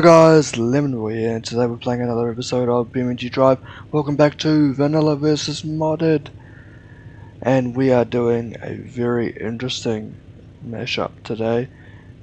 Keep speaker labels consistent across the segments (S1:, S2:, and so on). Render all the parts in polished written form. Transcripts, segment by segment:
S1: Guys, Lemon Boy here, and today we're playing another episode of BMG Drive. Welcome back to Vanilla vs Modded, and we are doing a very interesting mashup today.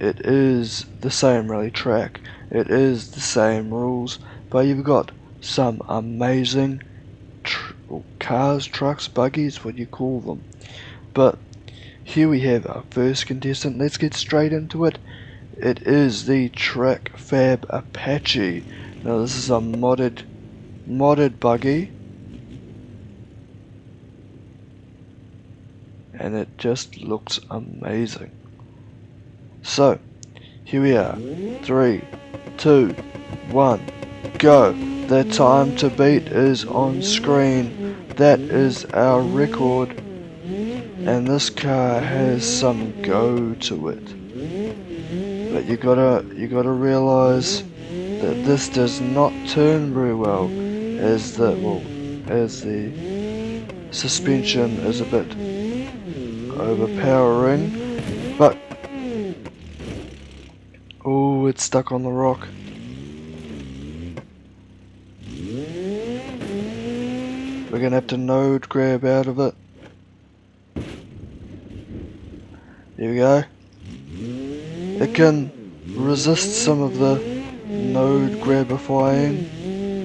S1: It is the same rally track, it is the same rules, but you've got some amazing cars, trucks, buggies, what do you call them. But here we have our first contestant. Let's get straight into it. It is the Track Fab Apache. Now this is a modded buggy, and it just looks amazing. So here we are. 3, 2, 1, go. The time to beat is on screen. That is our record, and this car has some go to it. But you gotta realize that this does not turn very well, as the suspension is a bit overpowering. But oh, it's stuck on the rock. We're gonna have to node grab out of it. There we go. It can resist some of the node grabifying.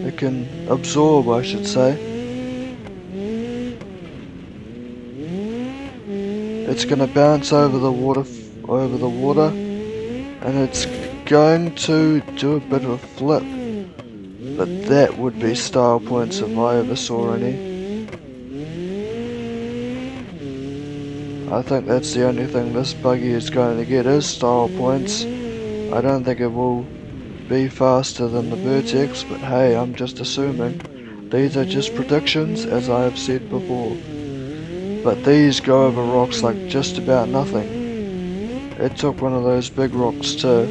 S1: It can absorb, I should say. It's going to bounce over the water, and it's going to do a bit of a flip. But that would be style points if I ever saw any. I think that's the only thing this buggy is going to get is style points. I don't think it will be faster than the Vertex, but hey, I'm just assuming. These are just predictions, as I have said before. But these go over rocks like just about nothing. It took one of those big rocks to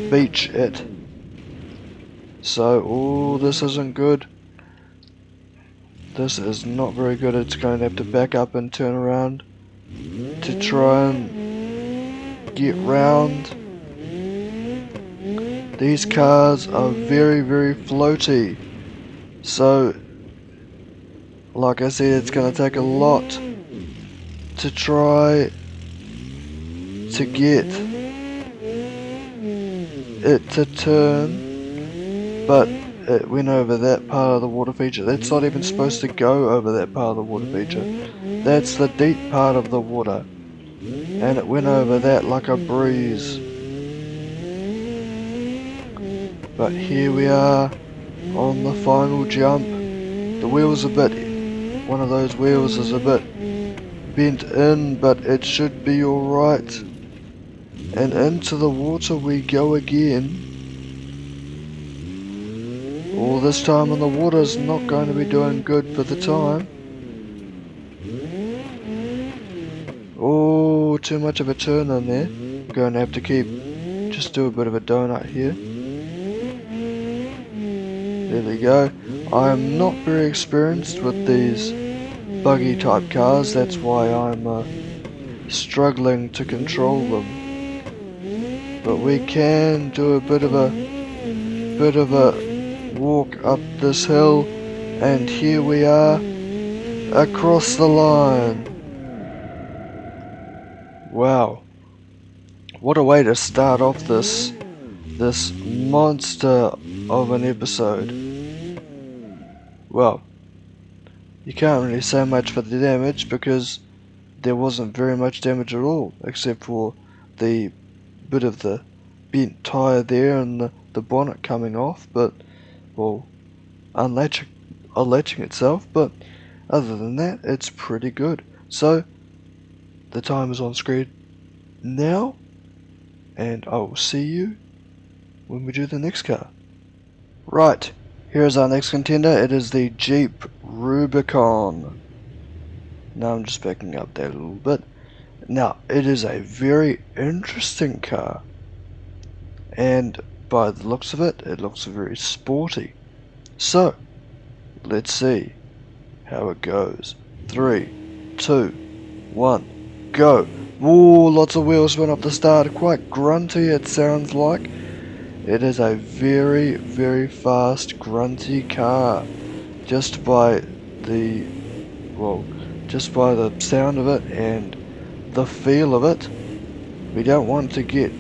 S1: beach it. So, oh, this isn't good. This is not very good. It's going to have to back up and turn around to try and get round. These cars are very, very floaty. So, like I said, it's going to take a lot to try to get it to turn. But it went over that part of the water feature. That's not even supposed to go over that part of the water feature. That's the deep part of the water. And it went over that like a breeze. But here we are on the final jump. The wheel's a bit, one of those wheels is a bit bent in, but it should be alright. And into the water we go again. All this time in the water is not going to be doing good for the time. Oh, too much of a turn in there. We're going to have to just do a bit of a donut here. There we go. I am not very experienced with these buggy type cars, that's why I'm struggling to control them. But we can do a bit of a walk up this hill, and here we are across the line. Wow, what a way to start off this monster of an episode. Well, you can't really say much for the damage because there wasn't very much damage at all, except for the bit of the bent tyre there and the bonnet coming off, but, well, unlatching itself, but other than that, it's pretty good. So, the time is on screen now, and I will see you when we do the next car. Right, here is our next contender. It is the Jeep Rubicon. Now I'm just backing up that a little bit. Now, it is a very interesting car, and by the looks of it, it looks very sporty. So, let's see how it goes. 3, 2, 1, go! Ooh, lots of wheel spin off the start, quite grunty it sounds like. It is a very, very fast, grunty car. Just by the, well, just by the sound of it and the feel of it. We don't want to get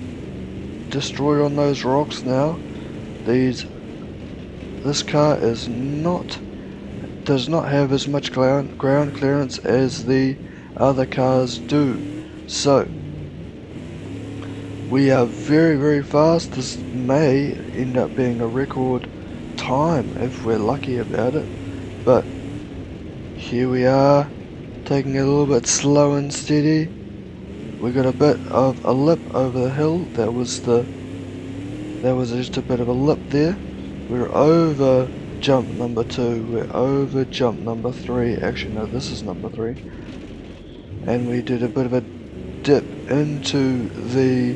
S1: destroyed on those rocks now. This car does not have as much ground clearance as the other cars do. So we are very, very fast. This may end up being a record time if we're lucky about it. But here we are, taking it a little bit slow and steady. We got a bit of a lip over the hill. That was just a bit of a lip there. We're over jump number 2. We're over jump number 3. Actually, no, this is number 3. And we did a bit of a dip into the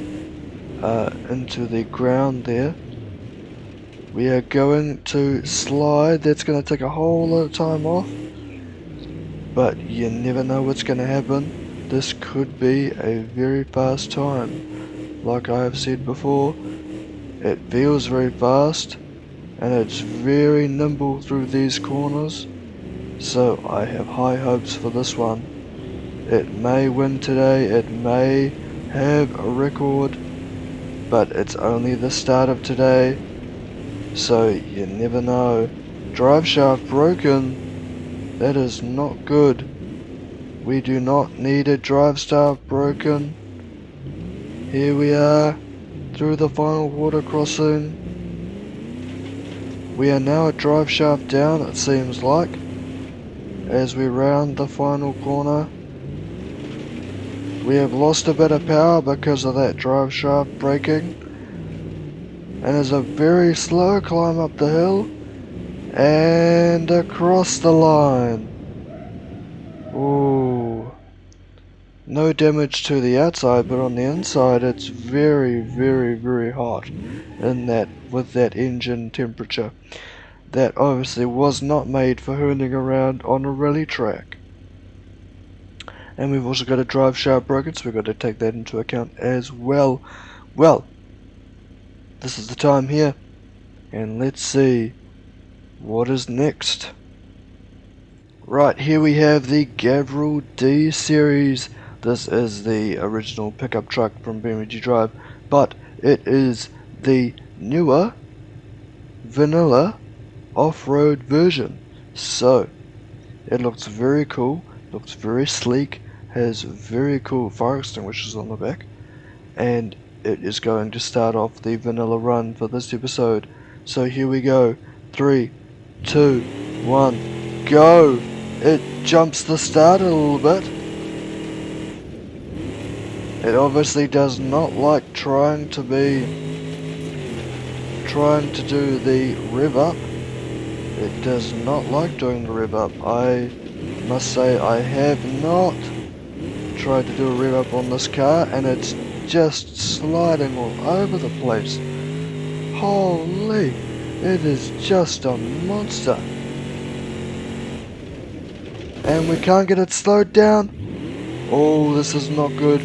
S1: ground there. We are going to slide. That's going to take a whole lot of time off, but you never know what's going to happen. This could be a very fast time. Like I have said before, it feels very fast and it's very nimble through these corners, so I have high hopes for this one. It may win today, it may have a record, but it's only the start of today, so you never know. Drive shaft broken. That is not good. We do not need a drive shaft broken. Here we are, through the final water crossing. We are now a drive shaft down, it seems like, as we round the final corner. We have lost a bit of power because of that drive shaft braking. And it's a very slow climb up the hill and across the line. Ooh. No damage to the outside, but on the inside it's very, very, very hot with that engine temperature. That obviously was not made for hurling around on a rally track. And we've also got a drive shaft broken, so we've got to take that into account as well. Well, this is the time here, and let's see what is next. Right, here we have the Gavril D series. This is the original pickup truck from BMG Drive, but it is the newer vanilla off-road version. So it looks very cool, looks very sleek, has very cool fire extinguishers on the back, and it is going to start off the vanilla run for this episode. So here we go. 3, 2, 1, go! It jumps the start a little bit. It obviously does not like trying to do the rev up. It does not like doing the rev up. I must say I have not tried to do a rev up on this car, and it's just sliding all over the place. Holy, it is just a monster. And we can't get it slowed down. Oh, this is not good.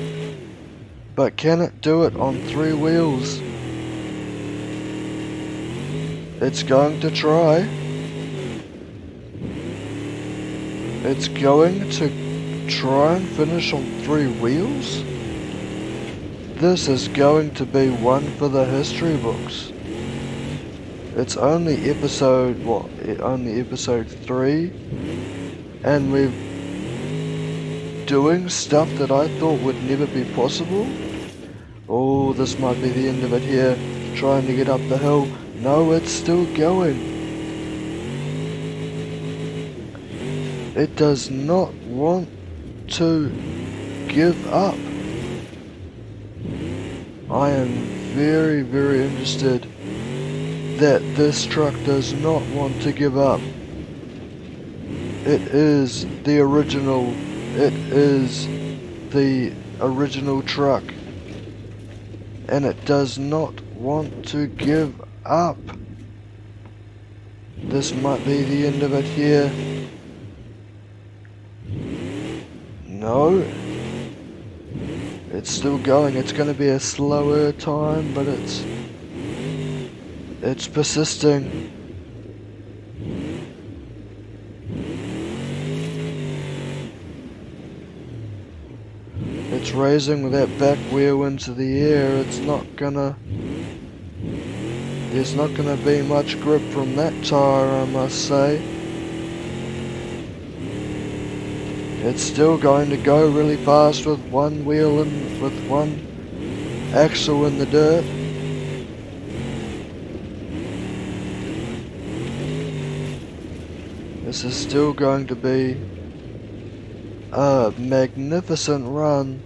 S1: But can it do it on 3 wheels? It's going to try. It's going to try and finish on 3 wheels? This is going to be one for the history books. It's only episode 3, and we're doing stuff that I thought would never be possible. Oh, this might be the end of it here, trying to get up the hill. No, it's still going. It does not want to give up. I am very, very interested that this truck does not want to give up. It is the original. It is the original truck. And it does not want to give up. This might be the end of it here. No. It's still going. It's going to be a slower time, but It's persisting. It's raising with that back wheel into the air. It's not gonna... There's not gonna be much grip from that tire, I must say. It's still going to go really fast with one wheel and with one axle in the dirt. This is still going to be a magnificent run.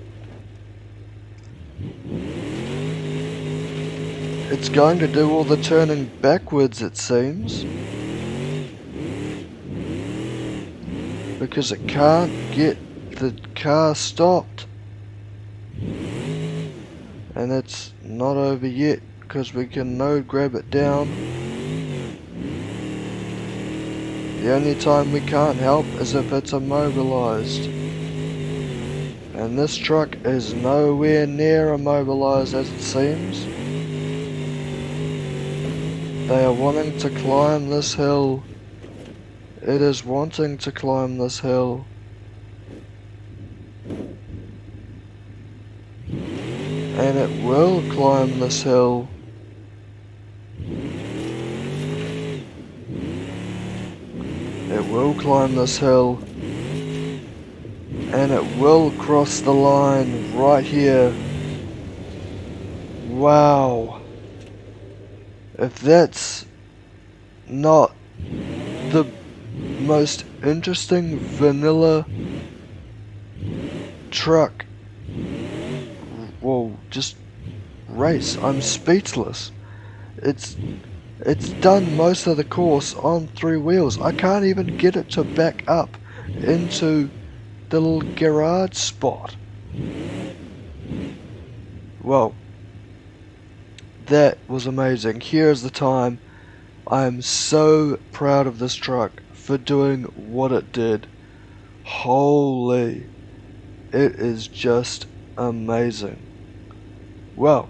S1: It's going to do all the turning backwards, it seems, because it can't get the car stopped. And it's not over yet, because we can node grab it down. The only time we can't help is if it's immobilized. And this truck is nowhere near immobilized as it seems. They are wanting to climb this hill. It is wanting to climb this hill. And it will climb this hill. It will climb this hill. And it will cross the line right here. Wow. If that's not the most interesting vanilla truck, well, just race, I'm speechless. It's done most of the course on 3 wheels. I can't even get it to back up into the little garage spot. Well, that was amazing. Here's the time. I am so proud of this truck for doing what it did. Holy, it is just amazing. Well,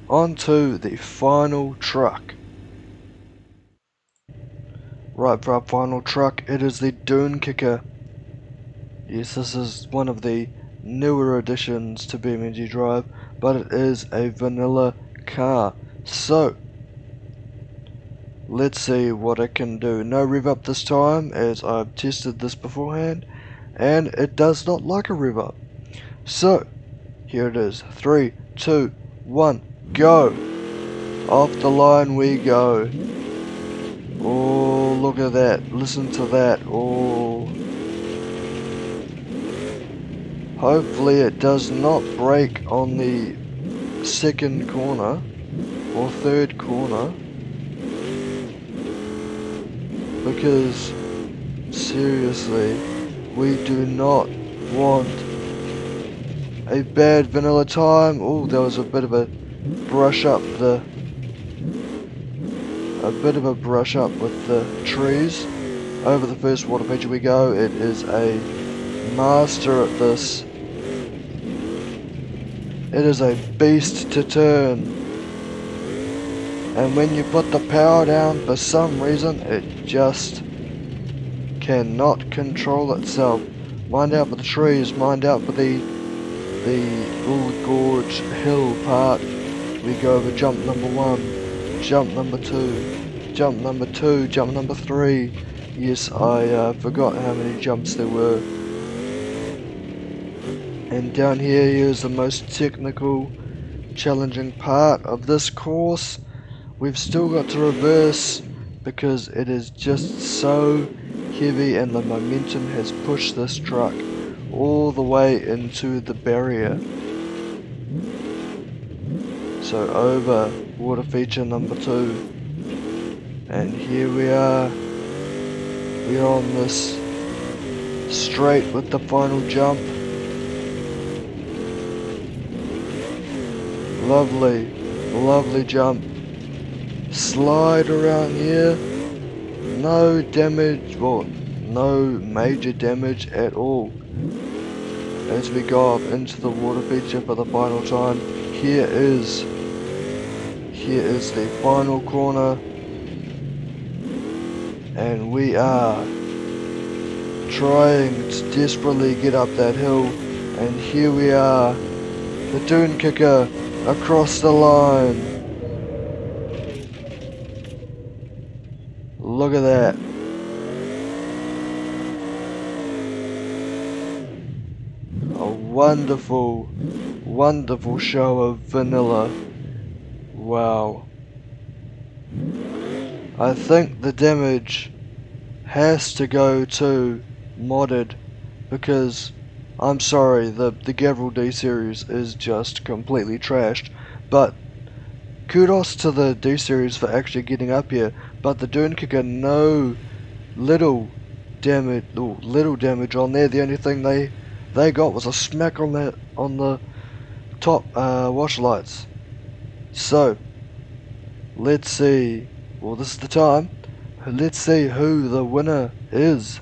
S1: on to the final truck. Right, for our final truck, it is the Dune Kicker. Yes, this is one of the newer additions to BeamNG Drive, but it is a vanilla car. So, let's see what it can do. No rev up this time, as I've tested this beforehand, and it does not like a rev up. So, here it is. 3, 2, 1, go! Off the line we go. Oh, look at that. Listen to that. Oh. Hopefully it does not break on the second corner or third corner, because seriously, we do not want a bad vanilla time. Oh, there was a bit of a brush up with the trees. Over the first water feature we go. It is a master at this. It is a beast to turn. And when you put the power down, for some reason, it just cannot control itself. Mind out for the trees, mind out for the little gorge hill part. We go over jump number 1, jump number 2, jump number 2, jump number 3. Yes, I forgot how many jumps there were. And down here is the most technical, challenging part of this course. We've still got to reverse because it is just so heavy and the momentum has pushed this truck all the way into the barrier. So over water feature number 2. And here we are. We are on this straight with the final jump. Lovely, lovely jump. Slide around here. No damage, well, no major damage at all. As we go up into the water feature for the final time, here is here is the final corner, and we are trying to desperately get up that hill, and here we are, the dune kicker across the line. Look at that. A wonderful, wonderful show of vanilla. Wow. I think the damage has to go to modded, because I'm sorry, the Gavril D series is just completely trashed, but kudos to the D series for actually getting up here. But the Dune Kicker, no little damage on there. The only thing they got was a smack on the top wash lights. So let's see. Well, this is the time. Let's see who the winner is.